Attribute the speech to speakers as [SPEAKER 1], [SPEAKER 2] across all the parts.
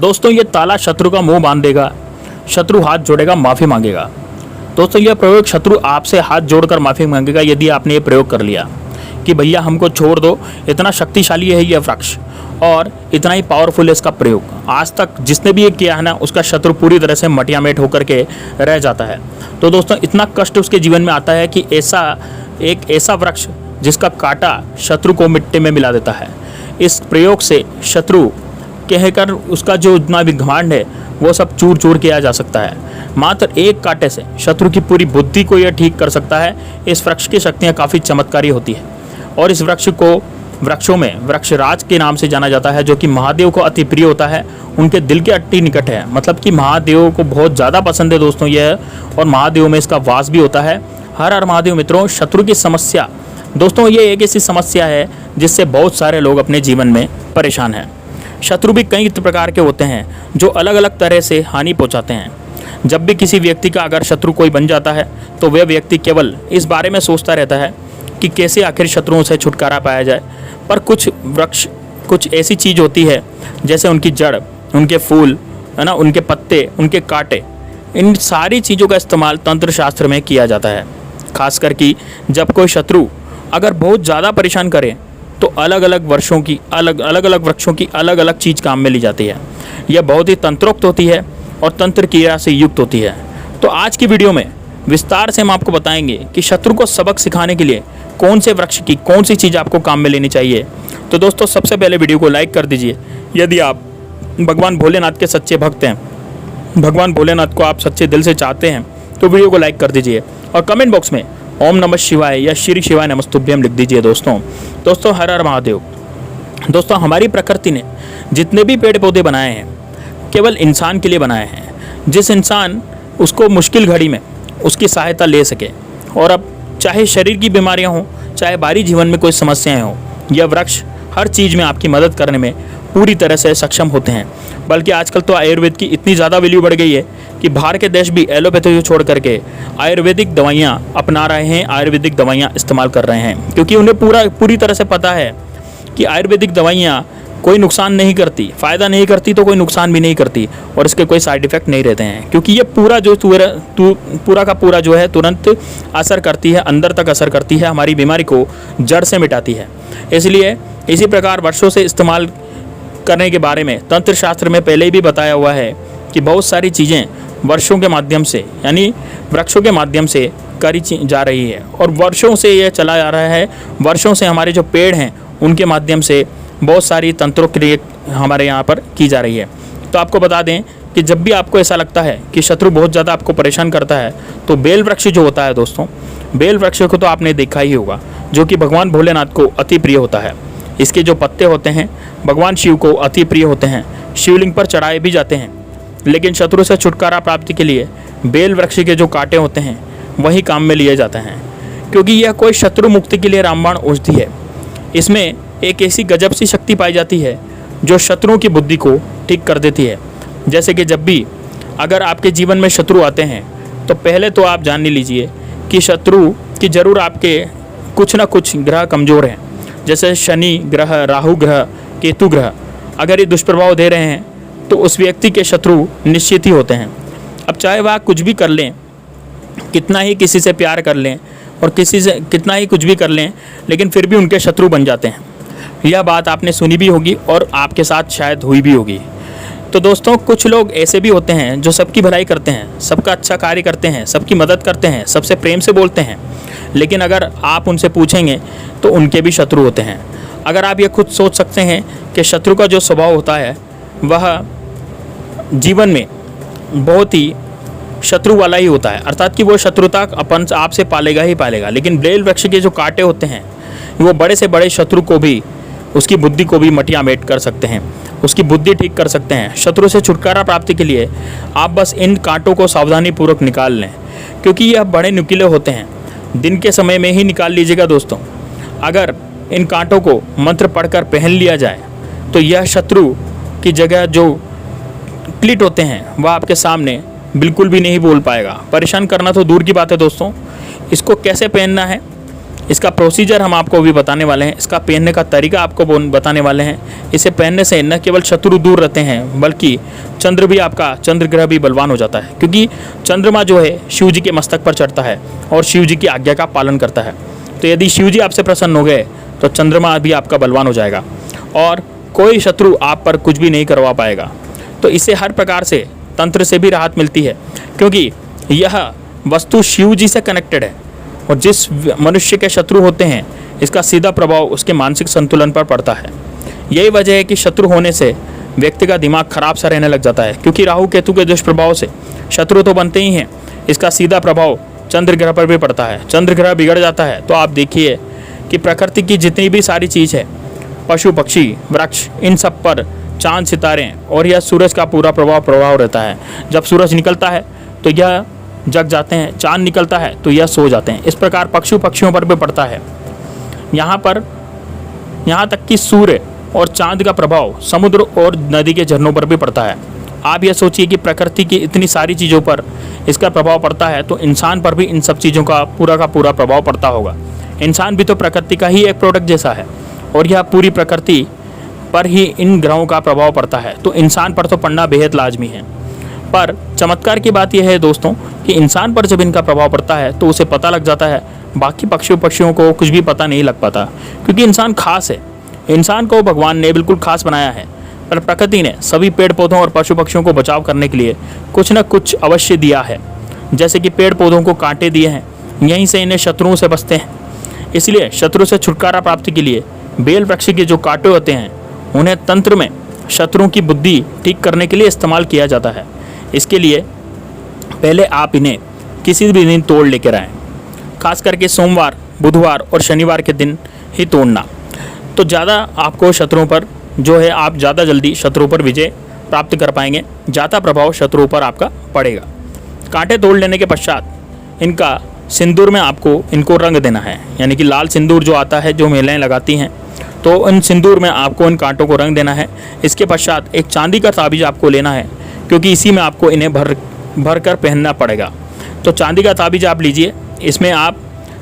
[SPEAKER 1] दोस्तों ये ताला शत्रु का मुंह बांध देगा, शत्रु हाथ जोड़ेगा, माफ़ी मांगेगा। दोस्तों यह प्रयोग शत्रु आपसे हाथ जोड़कर माफ़ी मांगेगा यदि आपने ये प्रयोग कर लिया कि भैया हमको छोड़ दो। इतना शक्तिशाली है यह वृक्ष और इतना ही पावरफुल है इसका प्रयोग। आज तक जिसने भी ये किया है ना, उसका शत्रु पूरी तरह से मटियामेट होकर के रह जाता है। तो दोस्तों इतना कष्ट उसके जीवन में आता है कि ऐसा वृक्ष जिसका कांटा शत्रु को मिट्टी में मिला देता है। इस प्रयोग से शत्रु कहकर उसका जो इतना भी घमंड है वो सब चूर चूर किया जा सकता है। मात्र एक कांटे से शत्रु की पूरी बुद्धि को यह ठीक कर सकता है। इस वृक्ष की शक्तियाँ काफ़ी चमत्कारी होती है और इस वृक्ष को वृक्षों में वृक्षराज के नाम से जाना जाता है, जो कि महादेव को अति प्रिय होता है, उनके दिल के अति निकट है। मतलब कि महादेव को बहुत ज़्यादा पसंद है दोस्तों यह, और महादेव में इसका वास भी होता है। हर हर महादेव मित्रों। शत्रु की समस्या दोस्तों ये एक ऐसी समस्या है जिससे बहुत सारे लोग अपने जीवन में परेशान हैं। शत्रु भी कई प्रकार के होते हैं जो अलग अलग तरह से हानि पहुंचाते हैं। जब भी किसी व्यक्ति का अगर शत्रु कोई बन जाता है तो वह व्यक्ति केवल इस बारे में सोचता रहता है कि कैसे आखिर शत्रुओं से छुटकारा पाया जाए। पर कुछ वृक्ष कुछ ऐसी चीज़ होती है जैसे उनकी जड़, उनके फूल है ना, उनके पत्ते, उनके कांटे, इन सारी चीज़ों का इस्तेमाल तंत्र शास्त्र में किया जाता है। खासकर कि जब कोई शत्रु अगर बहुत ज़्यादा परेशान करे तो अलग अलग वृक्षों की अलग अलग चीज़ काम में ली जाती है। यह बहुत ही तंत्रोक्त होती है और तंत्र क्रिया से युक्त होती है। तो आज की वीडियो में विस्तार से हम आपको बताएंगे कि शत्रु को सबक सिखाने के लिए कौन से वृक्ष की कौन सी चीज़ आपको काम में लेनी चाहिए। तो दोस्तों सबसे पहले वीडियो को लाइक कर दीजिए यदि आप भगवान भोलेनाथ के सच्चे भक्त हैं, भगवान भोलेनाथ को आप सच्चे दिल से चाहते हैं तो वीडियो को लाइक कर दीजिए और कमेंट बॉक्स में ओम नमः शिवाय या श्री शिवाय नमस्तुभ्यम लिख दीजिए। दोस्तों हर हर महादेव। दोस्तों हमारी प्रकृति ने जितने भी पेड़ पौधे बनाए हैं केवल इंसान के लिए बनाए हैं, जिस इंसान उसको मुश्किल घड़ी में उसकी सहायता ले सके। और अब चाहे शरीर की बीमारियां हों, चाहे बाहरी जीवन में कोई समस्याएं हों, यह वृक्ष हर चीज़ में आपकी मदद करने में पूरी तरह से सक्षम होते हैं। बल्कि आजकल तो आयुर्वेद की इतनी ज़्यादा वैल्यू बढ़ गई है कि बाहर के देश भी एलोपैथी को छोड़ करके आयुर्वेदिक दवाइयाँ अपना रहे हैं, आयुर्वेदिक दवाइयाँ इस्तेमाल कर रहे हैं, क्योंकि उन्हें पूरी तरह से पता है कि आयुर्वेदिक दवाइयाँ कोई नुकसान नहीं करती, फ़ायदा नहीं करती तो कोई नुकसान भी नहीं करती और इसके कोई साइड इफ़ेक्ट नहीं रहते हैं, क्योंकि ये पूरा का पूरा जो है तुरंत असर करती है, अंदर तक असर करती है, हमारी बीमारी को जड़ से मिटाती है। इसलिए इसी प्रकार वर्षों से इस्तेमाल करने के बारे में तंत्र शास्त्र में पहले ही भी बताया हुआ है कि बहुत सारी चीज़ें वर्षों के माध्यम से यानी वृक्षों के माध्यम से करी जा रही है और वर्षों से यह चला जा रहा है। वर्षों से हमारे जो पेड़ हैं उनके माध्यम से बहुत सारी तंत्रों क्रिया हमारे यहाँ पर की जा रही है। तो आपको बता दें कि जब भी आपको ऐसा लगता है कि शत्रु बहुत ज़्यादा आपको परेशान करता है तो बेल वृक्ष जो होता है दोस्तों, बेल वृक्ष को तो आपने देखा ही होगा, जो कि भगवान भोलेनाथ को अति प्रिय होता है। इसके जो पत्ते होते हैं भगवान शिव को अति प्रिय होते हैं, शिवलिंग पर चढ़ाए भी जाते हैं। लेकिन शत्रु से छुटकारा प्राप्ति के लिए बेल वृक्ष के जो कांटे होते हैं वही काम में लिए जाते हैं, क्योंकि यह कोई शत्रु मुक्ति के लिए रामबाण औषधि है। इसमें एक ऐसी गजब सी शक्ति पाई जाती है जो शत्रुओं की बुद्धि को ठीक कर देती है। जैसे कि जब भी अगर आपके जीवन में शत्रु आते हैं तो पहले तो आप जान लीजिए कि शत्रु की जरूर आपके कुछ ना कुछ ग्रह कमज़ोर हैं। जैसे शनि ग्रह, राहु ग्रह, केतु ग्रह अगर ये दुष्प्रभाव दे रहे हैं तो उस व्यक्ति के शत्रु निश्चित ही होते हैं। अब चाहे वह कुछ भी कर लें, कितना ही किसी से प्यार कर लें और किसी से कितना ही कुछ भी कर लें, लेकिन फिर भी उनके शत्रु बन जाते हैं। यह बात आपने सुनी भी होगी और आपके साथ शायद हुई भी होगी। तो दोस्तों कुछ लोग ऐसे भी होते हैं जो सबकी भलाई करते हैं, सबका अच्छा कार्य करते हैं, सबकी मदद करते हैं, सबसे प्रेम से बोलते हैं, लेकिन अगर आप उनसे पूछेंगे तो उनके भी शत्रु होते हैं। अगर आप ये खुद सोच सकते हैं कि शत्रु का जो स्वभाव होता है वह जीवन में बहुत ही शत्रु वाला ही होता है, अर्थात कि वो शत्रुता अपन आपसे पालेगा ही पालेगा। लेकिन बेल वृक्ष के जो कांटे होते हैं वो बड़े से बड़े शत्रु को भी, उसकी बुद्धि को भी मटियामेट कर सकते हैं, उसकी बुद्धि ठीक कर सकते हैं। शत्रु से छुटकारा प्राप्ति के लिए आप बस इन कांटों को सावधानी पूर्वक निकाल लें, क्योंकि यह बड़े नुकीले होते हैं। दिन के समय में ही निकाल लीजिएगा दोस्तों। अगर इन कांटों को मंत्र पढ़कर पहन लिया जाए तो यह शत्रु की जगह जो क्लिट होते हैं वह आपके सामने बिल्कुल भी नहीं बोल पाएगा। परेशान करना तो दूर की बात है दोस्तों। इसको कैसे पहनना है, इसका प्रोसीजर हम आपको अभी बताने वाले हैं, इसका पहनने का तरीका आपको बताने वाले हैं। इसे पहनने से न केवल शत्रु दूर रहते हैं बल्कि चंद्र भी आपका, चंद्र ग्रह भी बलवान हो जाता है, क्योंकि चंद्रमा जो है शिव जी के मस्तक पर चढ़ता है और शिव जी की आज्ञा का पालन करता है। तो यदि शिव जी आपसे प्रसन्न हो गए तो चंद्रमा भी आपका बलवान हो जाएगा और कोई शत्रु आप पर कुछ भी नहीं करवा पाएगा। तो इससे हर प्रकार से तंत्र से भी राहत मिलती है, क्योंकि यह वस्तु शिव जी से कनेक्टेड है और जिस मनुष्य के शत्रु होते हैं इसका सीधा प्रभाव उसके मानसिक संतुलन पर पड़ता है। यही वजह है कि शत्रु होने से व्यक्ति का दिमाग खराब सा रहने लग जाता है, क्योंकि राहु केतु के दुष्प्रभाव से शत्रु तो बनते ही हैं, इसका सीधा प्रभाव चंद्र ग्रह पर भी पड़ता है। चंद्र ग्रह बिगड़ जाता है तो आप देखिए कि प्रकृति की जितनी भी सारी चीज़ है, पशु पक्षी वृक्ष, इन सब पर चांद सितारे और यह सूरज का पूरा प्रभाव रहता है। जब सूरज निकलता है तो यह जग जाते हैं, चांद निकलता है तो यह सो जाते हैं। इस प्रकार पक्षियों पर भी पड़ता है। यहाँ तक कि सूर्य और चांद का प्रभाव समुद्र और नदी के झरनों पर भी पड़ता है। आप यह सोचिए कि प्रकृति की इतनी सारी चीज़ों पर इसका प्रभाव पड़ता है तो इंसान पर भी इन सब चीज़ों का पूरा प्रभाव पड़ता होगा। इंसान भी तो प्रकृति का ही एक प्रोडक्ट जैसा है और यह पूरी प्रकृति पर ही इन ग्रहों का प्रभाव पड़ता है, तो इंसान पर तो पड़ना बेहद लाजमी है। पर चमत्कार की बात यह है दोस्तों कि इंसान पर जब इनका प्रभाव पड़ता है तो उसे पता लग जाता है, बाकी पक्षियों को कुछ भी पता नहीं लग पाता, क्योंकि इंसान खास है। इंसान को भगवान ने बिल्कुल खास बनाया है, पर प्रकृति ने सभी पेड़ पौधों और पशु पक्षियों को बचाव करने के लिए कुछ न कुछ अवश्य दिया है। जैसे कि पेड़ पौधों को कांटे दिए हैं, यहीं से इन्हें शत्रुओं से बचते हैं। इसलिए शत्रु से छुटकारा प्राप्ति के लिए बेल वृक्ष के जो कांटे होते हैं उन्हें तंत्र में शत्रुओं की बुद्धि ठीक करने के लिए इस्तेमाल किया जाता है। इसके लिए पहले आप इन्हें किसी भी दिन तोड़ लेकर आएँ, खास करके सोमवार, बुधवार और शनिवार के दिन ही तोड़ना, तो ज़्यादा आपको शत्रुओं पर जो है आप ज़्यादा जल्दी शत्रुओं पर विजय प्राप्त कर पाएंगे, ज़्यादा प्रभाव शत्रुओं पर आपका पड़ेगा। कांटे तोड़ लेने के पश्चात इनका सिंदूर में आपको इनको रंग देना है, यानी कि लाल सिंदूर जो आता है जो महिलाएं लगाती हैं, तो इन सिंदूर में आपको इन कांटों को रंग देना है। इसके पश्चात एक चांदी का ताबीज आपको लेना है, क्योंकि इसी में आपको इन्हें भर कर पहनना पड़ेगा। तो चांदी का ताबीज आप लीजिए, इसमें आप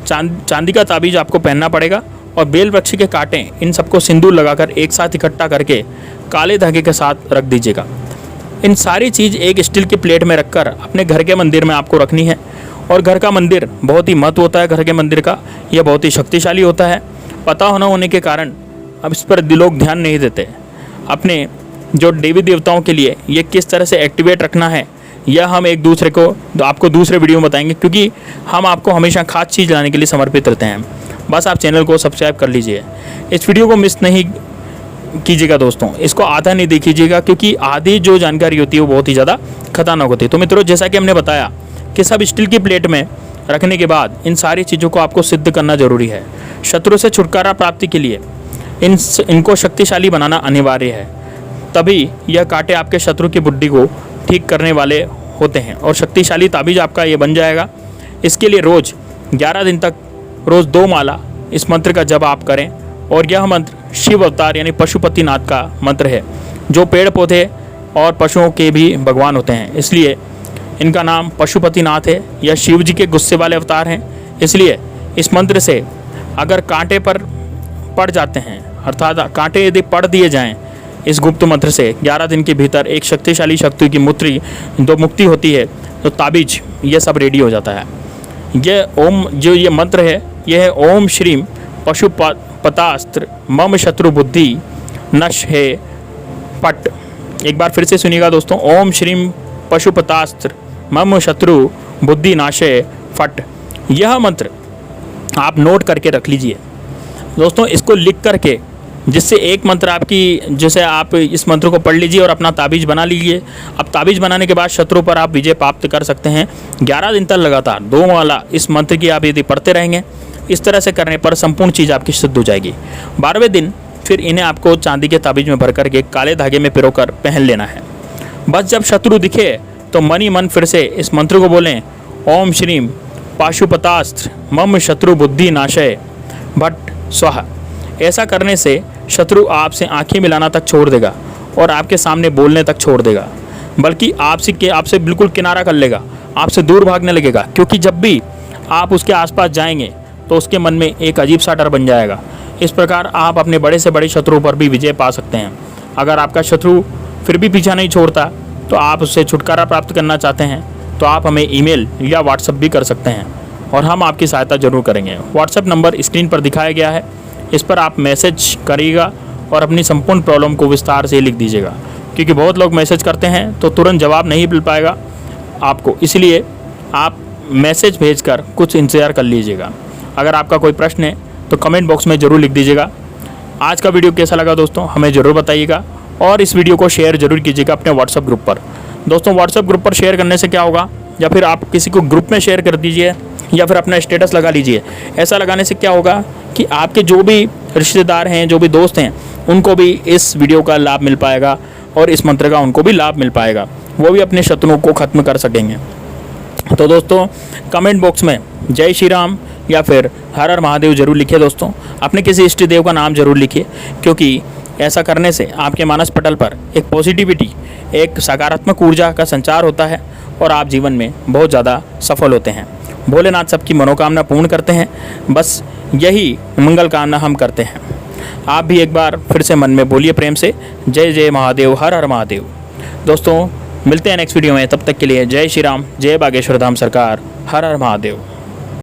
[SPEAKER 1] चांदी का ताबीज आपको पहनना पड़ेगा और बेल वृक्ष के कांटे इन सबको सिंदूर लगाकर एक साथ इकट्ठा करके काले धागे के साथ रख दीजिएगा। इन सारी चीज़ एक स्टील की प्लेट में रखकर अपने घर के मंदिर में आपको रखनी है। और घर का मंदिर बहुत ही महत्व होता है, घर के मंदिर का यह बहुत ही शक्तिशाली होता है। पता होने के कारण अब इस पर लोग ध्यान नहीं देते। अपने जो देवी देवताओं के लिए ये किस तरह से एक्टिवेट रखना है यह हम एक दूसरे को आपको दूसरे वीडियो में बताएंगे, क्योंकि हम आपको हमेशा खास चीज़ लाने के लिए समर्पित रहते हैं। बस आप चैनल को सब्सक्राइब कर लीजिए, इस वीडियो को मिस नहीं कीजिएगा दोस्तों, इसको आधा नहीं देखिएगा, क्योंकि आधी जो जानकारी होती है वो बहुत ही ज़्यादा खतरनाक होती है। तो मित्रों, जैसा कि हमने बताया कि सब स्टील की प्लेट में रखने के बाद इन सारी चीज़ों को आपको सिद्ध करना जरूरी है। शत्रु से छुटकारा प्राप्ति के लिए इनको शक्तिशाली बनाना अनिवार्य है, तभी यह कांटे आपके शत्रु की बुद्धि को ठीक करने वाले होते हैं और शक्तिशाली ताबीज आपका ये बन जाएगा। इसके लिए रोज़ 11 दिन तक रोज़ 2 माला इस मंत्र का जप आप करें। और यह मंत्र शिव अवतार यानी पशुपतिनाथ का मंत्र है, जो पेड़ पौधे और पशुओं के भी भगवान होते हैं, इसलिए इनका नाम पशुपतिनाथ है। यह शिव जी के गुस्से वाले अवतार हैं, इसलिए इस मंत्र से अगर कांटे पर पड़ जाते हैं, अर्थात कांटे यदि पड़ दिए जाएं इस गुप्त मंत्र से 11 दिन के भीतर एक शक्तिशाली शक्ति की मुक्ति होती है, तो ताबीज ये सब रेडी हो जाता है। यह ओम जो ये मंत्र है यह है ओम श्रीम पशुपतास्त्र मम शत्रु बुद्धि नश है पट। एक बार फिर से सुनिएगा दोस्तों, ओम श्रीम पशुपतास्त्र मम शत्रु बुद्धि नाशे फट। यह मंत्र आप नोट करके रख लीजिए दोस्तों, इसको लिख करके, जिससे एक मंत्र आपकी, जैसे आप इस मंत्र को पढ़ लीजिए और अपना ताबीज बना लीजिए। अब ताबीज बनाने के बाद शत्रु पर आप विजय प्राप्त कर सकते हैं। 11 दिन तक लगातार 2 माला इस मंत्र की आप यदि पढ़ते रहेंगे, इस तरह से करने पर संपूर्ण चीज़ आपकी सिद्ध हो जाएगी। 12वें दिन फिर इन्हें आपको चांदी के ताबीज में भर करके काले धागे में पिरोकर पहन लेना है। बस जब शत्रु दिखे तो मन ही मन फिर से इस मंत्र को बोलें, ओम श्रीम पाशुपतास्त्र मम शत्रु बुद्धि नाशय भट्ट स्वाहा। ऐसा करने से शत्रु आपसे आंखें मिलाना तक छोड़ देगा और आपके सामने बोलने तक छोड़ देगा, बल्कि आपसे बिल्कुल किनारा कर लेगा, आपसे दूर भागने लगेगा। क्योंकि जब भी आप उसके आसपास जाएंगे तो उसके मन में एक अजीब सा डर बन जाएगा। इस प्रकार आप अपने बड़े से बड़े शत्रु पर भी विजय पा सकते हैं। अगर आपका शत्रु फिर भी पीछा नहीं छोड़ता, तो आप उससे छुटकारा प्राप्त करना चाहते हैं, तो आप हमें ईमेल या व्हाट्सएप भी कर सकते हैं और हम आपकी सहायता जरूर करेंगे। व्हाट्सएप नंबर स्क्रीन पर दिखाया गया है, इस पर आप मैसेज करिएगा और अपनी संपूर्ण प्रॉब्लम को विस्तार से लिख दीजिएगा, क्योंकि बहुत लोग मैसेज करते हैं तो तुरंत जवाब नहीं मिल पाएगा आपको, इसलिए आप मैसेज भेजकर कुछ इंतज़ार कर लीजिएगा। अगर आपका कोई प्रश्न है तो कमेंट बॉक्स में ज़रूर लिख दीजिएगा। आज का वीडियो कैसा लगा दोस्तों, हमें ज़रूर बताइएगा और इस वीडियो को शेयर जरूर कीजिएगा अपने व्हाट्सएप ग्रुप पर। दोस्तों, व्हाट्सएप ग्रुप पर शेयर करने से क्या होगा, या फिर आप किसी को ग्रुप में शेयर कर दीजिए या फिर अपना स्टेटस लगा लीजिए। ऐसा लगाने से क्या होगा कि आपके जो भी रिश्तेदार हैं, जो भी दोस्त हैं, उनको भी इस वीडियो का लाभ मिल पाएगा और इस मंत्र का उनको भी लाभ मिल पाएगा, वो भी अपने शत्रुओं को ख़त्म कर सकेंगे। तो दोस्तों, कमेंट बॉक्स में जय श्री राम या फिर हर हर महादेव जरूर लिखिए। दोस्तों, अपने किसी इष्ट देव का नाम जरूर लिखिए, क्योंकि ऐसा करने से आपके मानस पटल पर एक पॉजिटिविटी, एक सकारात्मक ऊर्जा का संचार होता है और आप जीवन में बहुत ज़्यादा सफल होते हैं। भोलेनाथ सबकी मनोकामना पूर्ण करते हैं, बस यही मंगल कामना हम करते हैं। आप भी एक बार फिर से मन में बोलिए प्रेम से, जय जय महादेव, हर हर महादेव। दोस्तों, मिलते हैं नेक्स्ट वीडियो में, तब तक के लिए जय श्री राम, जय बागेश्वर धाम सरकार, हर हर महादेव।